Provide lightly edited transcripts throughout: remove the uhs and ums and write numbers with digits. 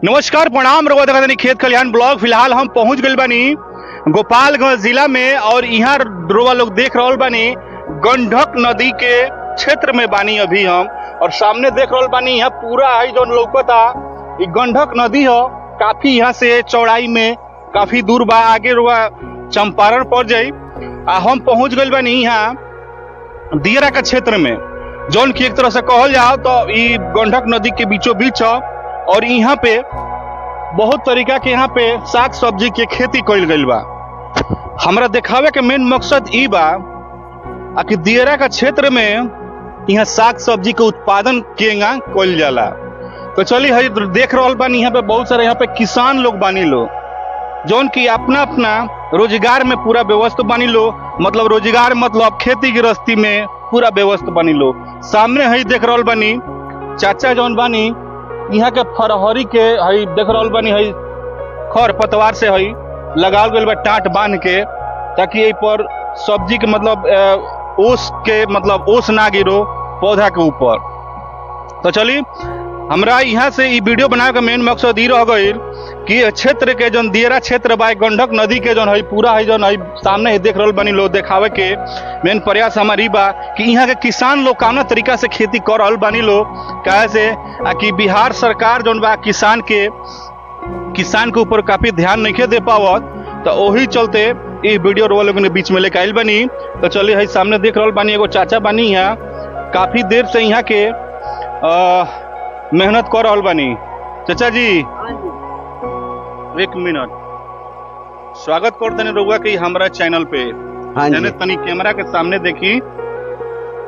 नमस्कार प्रणाम रघुवंशी खेत खलिहान ब्लॉग। फिलहाल हम पहुंच गए बानी गोपालगंज जिला में और यहाँ रोवा लोग देख रहा बानी गंडक नदी के क्षेत्र में बानी अभी हम। और सामने देख रहा बानी यहाँ पूरा है जो लौकता ये गंडक नदी हो। काफी यहाँ से चौड़ाई में काफी दूर बा, आगे रोवा चंपारण पड़ जाये। हम पहुंच गए बानी यहाँ दियरा के क्षेत्र में, जौन की एक तरह से कहल जाओ तो ये गंडक नदी के बीचों बीच और यहाँ पे बहुत तरीका के यहाँ पे साग सब्जी के खेती कइल गइल बा। हमरा दिखावे के मेन मकसद ई बा कि दियरा का क्षेत्र में यहाँ साग सब्जी के उत्पादन केगा कइल जाला। तो चलिए हई देख रहल बानी यहाँ पे बहुत सारे यहाँ पे किसान लोग बानी लो, जौन की अपना अपना रोजगार में पूरा व्यवस्था बानी लो। मतलब रोजगार मतलब खेती गृहस्थी में पूरा व्यवस्था बानी लो। सामने हई देख रहल बानी चाचा जौन बानी यहाँ के फरहरी के हई देख रहल बानी हई खर पतवार से हई लगाल गइल बा टाट बांध के, ताकि यही पर सब्जी के मतलब ओस के मतलब ओस ना गिरो पौधा के ऊपर। तो चलिए हमरा यहाँ से ये वीडियो बनावे का मेन मकसद ई रह गइल कि क्षेत्र के जौन दियरा क्षेत्र बा गंडक नदी के जौन हई पूरा हई जौन हई सामने ही देख रहल बानी लोग देखावे के मेन प्रयास हमारी बा कि यहाँ के किसान लोग कौना तरीका से खेती कर रहल बानी लोग। काहे से कि बिहार सरकार जौन बा किसान के ऊपर काफी ध्यान नहीं दे पावत, तो वही चलते ये वीडियो रोवा लोगों ने बीच में लेके आइल बानी। तो चलिए हई सामने देख रहल बानी एगो चाचा बानी यहाँ काफी देर से यहाँ के मेहनत कर रहल बानी। चाचा जी एक मिनट स्वागत करते हैं रउआ के हमारा चैनल पे। तनी कैमरा के सामने देखी,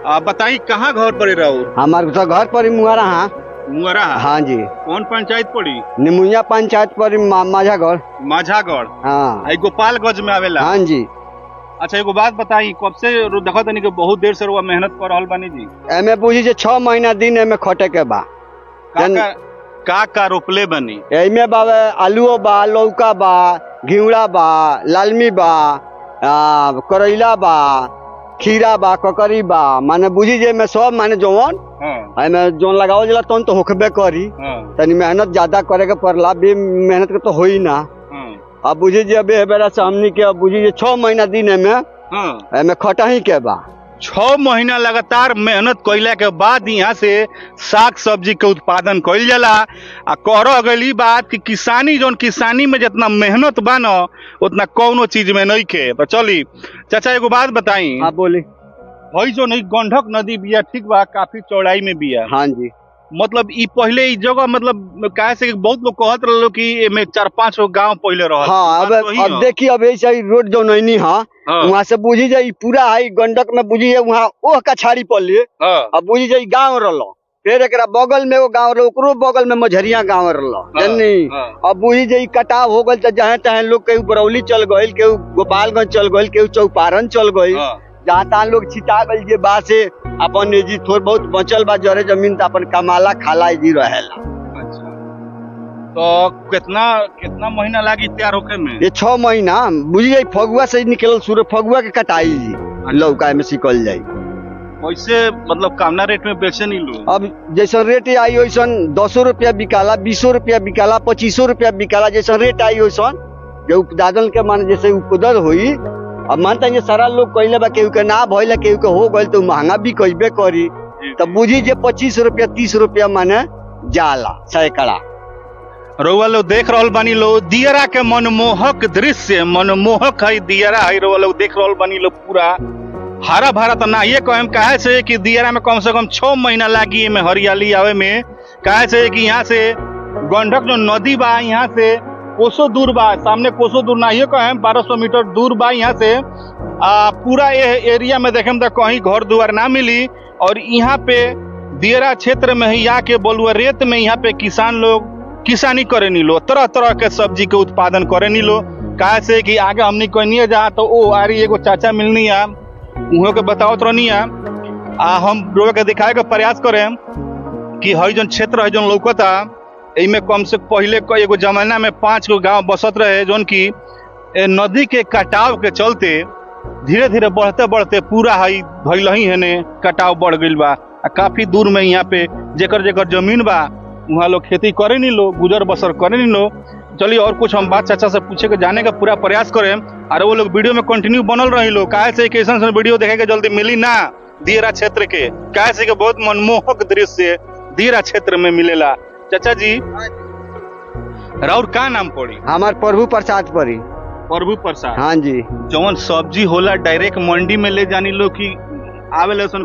आप बताई कहाँ घर पड़ी रहो? हमारे तो घर पड़ी मुआरा। हाँ मुआरा। हाँ जी। कौन पंचायत पड़ी? निमुनिया पंचायत पड़ी माझागढ़। माझागढ़। हाँ गोपालगंज में आवेला। हाँ जी। अच्छा एगो बात बताई, कब से देखा तनी कि बहुत देर से रुआ मेहनत कर रहल बानी जी? एमे बुझी 6 महीना दिन एमे खटे के बा। का रोपले बनी? एमे बाबे आलू बा, लौका बा, घिउड़ा बा, लालमी बा, करैला बा, खीरा बा, ककरी बा, माने बुझी जे में सब माने जवन एमे जोन लगावल जाला तन तो होखबे करी। तनी मेहनत ज्यादा करे के पड़ला, भी मेहनत के तो होई ना। अब बुझी जे अबे बेरा से हमनी के बुझी जे 6 महीना दिन एमे खटही के बा। 6 महीना लगातार मेहनत कइला के बाद यहाँ से साग सब्जी के उत्पादन कइल जाला। आ कह गई बात कि किसानी में जितना मेहनत बा न उतना कौनो चीज में नहीं के। तो चली चाचा एगो बात बताई। हाँ बोली। भाई जो नहीं गंडक नदी बिया ठीक बा, काफी चौड़ाई में बिया। हाँ जी। मतलब ई पहले ई जगह मतलब काहे से बहुत लोग कहत रहलो कि एमे 4-5 गो गांव पहले रहल। हाँ अब देखी अब ऐसे रोड जो नैनी वहाँ से बुझी जाई पूरा है गंडक में बुझी वहाँ ओह कछाड़ी पड़े। अब बुझी जाई गाँव रहो, फिर एक बगल में एगो गाँव रहो, ओकरो बगल में मझरिया गाँव रहो जन्नी। अब बुझी जाई कटाव हो गल तो जहाँ तहाँ लोग केहू बरौली चल गइल, केहू गोपालगंज चल गइल, केहू चौपारण चल गइल। जहाँ तहाँ लोग छिटा गइल जे बा से अपन जी थोड़ बहुत बचल बा जरे जमीन तो अपन कमाला खाला जी रहेला। अच्छा तो कितना महीना लागी तैयार होके में? ये 6 महीना बुझी जाई। फगुआ से निकल सूर्य फगुआ के कटाई जी लौका में सिकल जाई। वैसे मतलब कामना रेट में बेचे नहीं लो? अब जैसा रेट आई वैसा 10 रुपया बिकाला, 20 रुपया बिकाला, 25 रुपया बिकाला। जैसा रेट आई वैसा जो उपदादन के मान जैसे उपदर हुई। अब मानता ये सारा लोग कहले बा केहू के ना भइला केहू के हो गइल तो महंगा भी कइबे करी। तब बुझी जे 25 रुपया 30 रुपया माने जाला सैकड़ा। रउआ लोग देख रहल बानी लो दियरा के मनमोहक दृश्य, मनमोहक है दियरा है। रउआ लोग देख रहल बानी लो पूरा हरा भरा। तो ना ये कहम काहे से कि दियरा में कम से कम 6 महीना लागी में हरियाली आवे में। काहे से कि यहाँ से गंडक जो नदी बा यहाँ से कोसों दूर बा, सामने कोसों दूर ना ये कहें 1200 मीटर दूर बा यहाँ से। पूरा एरिया में देखें तो कहीं घर दुआर ना मिली। और यहाँ पे दियरा क्षेत्र में ही आके बलुआ रेत में यहाँ पे किसान लोग किसानी करे नी लो, तरह तरह के सब्जी के उत्पादन करे नी लो। काहे से कि आगे हमनी कहनी जा तो ओ आरी एगो चाचा मिलनी है उहो के बतावत रहनी है। हम लोग के दिखाए के प्रयास करें कि हई जन क्षेत्र है जन लौकता इमे कम से पहले एगो जमाना में 5 गो गाँव बसत रहे, जौन की नदी के कटाव के चलते धीरे धीरे बढ़ते बढ़ते पूरा हई भइल ही है कटाव बढ़ गइल बा। काफी दूर में यहाँ पे जेकर जेकर जमीन बा वहाँ लोग खेती करे नहीं लो, गुजर बसर करे नहीं लो। चलिए और कुछ हम बात चाचा से पूछे के जाने का पूरा प्रयास करें, और वो लोग वीडियो में कंटिन्यू बनल रही लो। काहे से कैसन वीडियो देखे के जल्दी मिली ना दियरा क्षेत्र के, काहे से के बहुत मनमोहक दृश्य दियरा क्षेत्र में मिलेला। चाचा जी राउर का नाम पड़ी? हमार प्रभु प्रसाद पड़ी। प्रभु प्रसाद। हाँ जी। जवन सब्जी होला डायरेक्ट मंडी में ले जानी लो कि आवेला सन?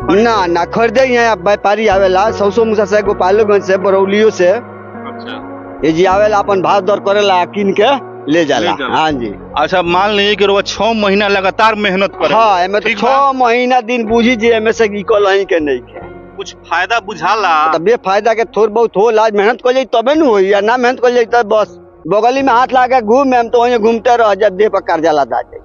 ना खरीदे यहाँ व्यापारी आवेला सौसो मुसा से, गोपालोगंज से, बरौलियो से। अच्छा। ये जी आवेला अपन भाव दर करेला, किन के ले जाला। हाँ जी। अच्छा मान लीजिए कि 6 महीना लगातार मेहनत करे। हाँ एमे तो 6 महीना दिन बुझी जे एमे से निकल ही के नहीं के कुछ फायदा बुझाला। तबे फायदा के थोड़ बहुत होला, आज मेहनत कर जाई तबे न होई, या ना मेहनत कर जाई तब बस बगली में हाथ लगा के घूम हम तो वहीं घूमते रह जा, देह पर कर्जा लदा जाए।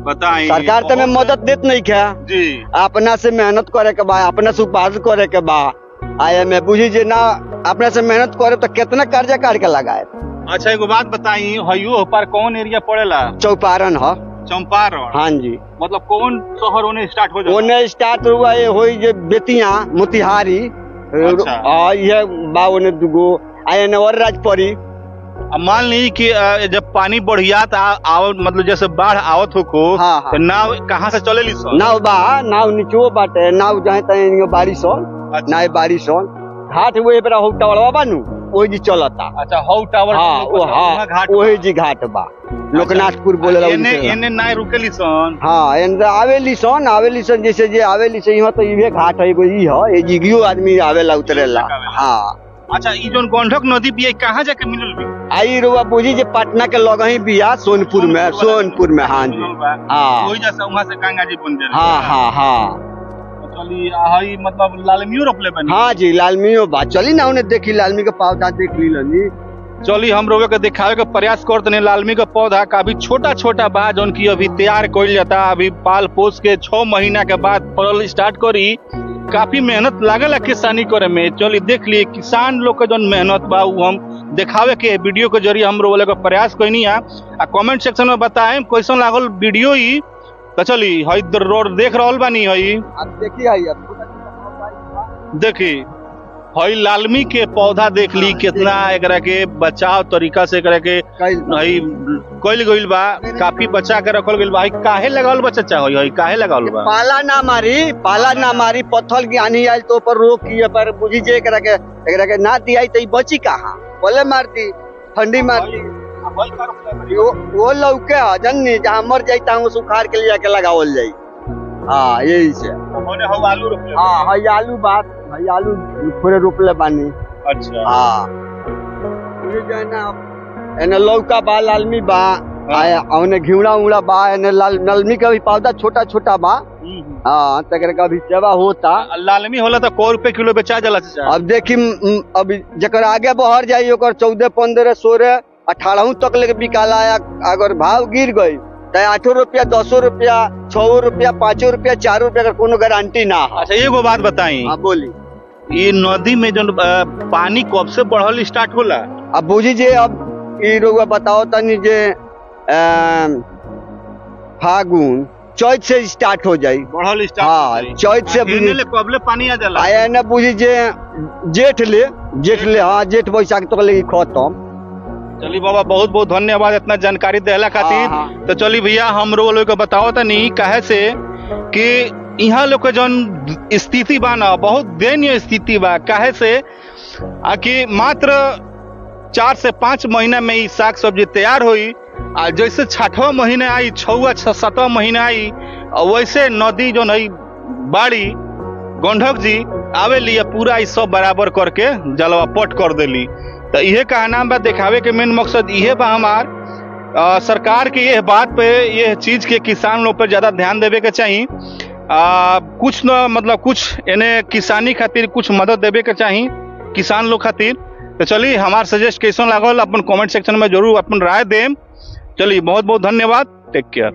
बताई सरकार तो में मदद देत नहीं क्या जी, अपना से मेहनत करे के बा, अपना से उपार्जन करे के बा। आए में बुझी जे ना अपना से मेहनत करे तो कितना कर्जा काट के लगाए। अच्छा एगो बात बताई, हयो पर कौन एरिया पड़ेला? चौपारण है। चंपारण। हाँ जी। मतलब कौन शहर होने स्टार्ट हो जाए? ओने स्टार्ट हुआ ये होई जे बेतिया मोतिहारी। अच्छा। ये बा ओने दुगो आए ने और राज पड़ी। अब मान ली कि जब पानी बढ़ियात आवत, मतलब जैसे बाढ़ आवत हो को, हाँ, हाँ। तो नाव कहाँ से चलेली सन? नाव बा, नाव नीचो बाटे, नाव जहाँ तहाँ बाड़ी सन। अच्छा। नाव बाड़ी सन घाट वो बेरा हो टावरवा बानू ओही जी चलता। अच्छा हौ टावर। हाँ वो हाँ घाट ओही जी घाट बा, लोकनाथपुर बोलेला। एने नाय रुकेली सन। हाँ एने आवेली सन जैसे जे आवेली से यहाँ तो इहे घाट है, एगो ई है, ए जिगियो आदमी आवेला उतरेला। हाँ। अच्छा ई जोन गंडक नदी बिया कहाँ जाके मिलल बी? आई रुआ बुझी जे पटना के लग ही बिया, सोनपुर में। हाँ जी। हाँ वही जैसे वहाँ से गंगा जी बन जाए। हाँ हाँ हाँ। चली हई मतलब लालमियो रोपले बनी। हाँ जी लालमियो बा, चली ना उन्हें देखी, लालमी का पौधा देख ली ली। चली हम लोग के दिखावे के प्रयास करते हैं। लालमी का पौधा काफी छोटा छोटा बा, जोन की अभी तैयार कइल जाता, अभी पाल पोस के 6 महीना के बाद फल स्टार्ट करी। काफी मेहनत लागेला किसानी करे में। चलिए देख लिए किसान लोग के जोन मेहनत बा वो हम दिखावे के वीडियो के जरिए हम लोग के प्रयास कइनी है। कमेंट सेक्शन में बताएं कैसन लागल वीडियो ही। तो चली हई रोड देख रहल बानी, हई अब देखिए देखी हई लालमी के पौधा देख ली कितना एकरा के बचाव तरीका से एकरा के हई कइल गइल बा, काफी बचा के रखल गइल बा। हई काहे लगावल बा चाचा? हई काहे लगावल बा? पाला ना मारी पत्थर ज्ञानी आयल तो ऊपर रोक किए पर बुझी जे एकरा के ना दिया तो बची कहाँ, बोले मार दी, ठंडी मार दी। वो लौके है जन्नी, जहाँ मर जाये तहाँ सुखाड़ के लिए जाके लगावल जाये। हाँ यही से। आलू रोपले? हाँ हई आलू बात, हई आलू थोड़े रोपले बानी। अच्छा। हाँ एने लौका बा, लालमी बा, औने घिउड़ा उड़ा बा, एने लालमी का भी पौधा छोटा छोटा बा। हाँ तकर का भी सेवा होता। लालमी होला तो कै रुपए किलो बेचा जाला चाचा? अब देखी अब जकर आगे बहर जाये ओकर 14, 15, 16, 18 तक लेके बिकाला। अगर भाव गिर गई तो 8 रुपया, 10 रुपया, 6 रुपया, 5 रुपया, 4 रुपया का कोनो गारंटी ना है। अच्छा एगो बात बताई। हाँ बोली। ये नदी में जो पानी कब से बढ़ल स्टार्ट होला? अब बुझी जे अब ई रोग बताओ तनी जे फागुन चैत से स्टार्ट हो जाई, बढ़ल स्टार्ट। हाँ चैत से कबले पानी आ जाला। आया न बुझी जे जेठ ले हाँ जेठ बैसाख तक ले खत्म। चली बाबा बहुत बहुत धन्यवाद इतना जानकारी देला खातिर। तो चली भैया हम लोग को बताओ तनी काहे से कि यहाँ लोग के जौन स्थिति बा ना बहुत दयनीय स्थिति बा। काहे से कि मात्र 4 से 5 महीना में ही साग सब्जी तैयार हुई, और जैसे 6वां महीना आई, 6वां 7वां महीना आई, वैसे नदी जो नहीं बाड़ी गंडक जी आवेली पूरा ई सब बराबर करके जलवा पट कर देली। तो इहे कहना बा, दिखावे के मेन मकसद इहे बा हमार। सरकार के ये बात पे, ये चीज के किसान लोग पर ज्यादा ध्यान देवे के चाहिए। कुछ न मतलब कुछ इन्हें किसानी खातिर कुछ मदद देवे के चाहिए किसान लोग खातिर। तो चलिए हमार सजेस्ट कैसन लागल अपन कमेंट सेक्शन में जरूर अपन राय देम। चलिए बहुत बहुत धन्यवाद, टेक केयर।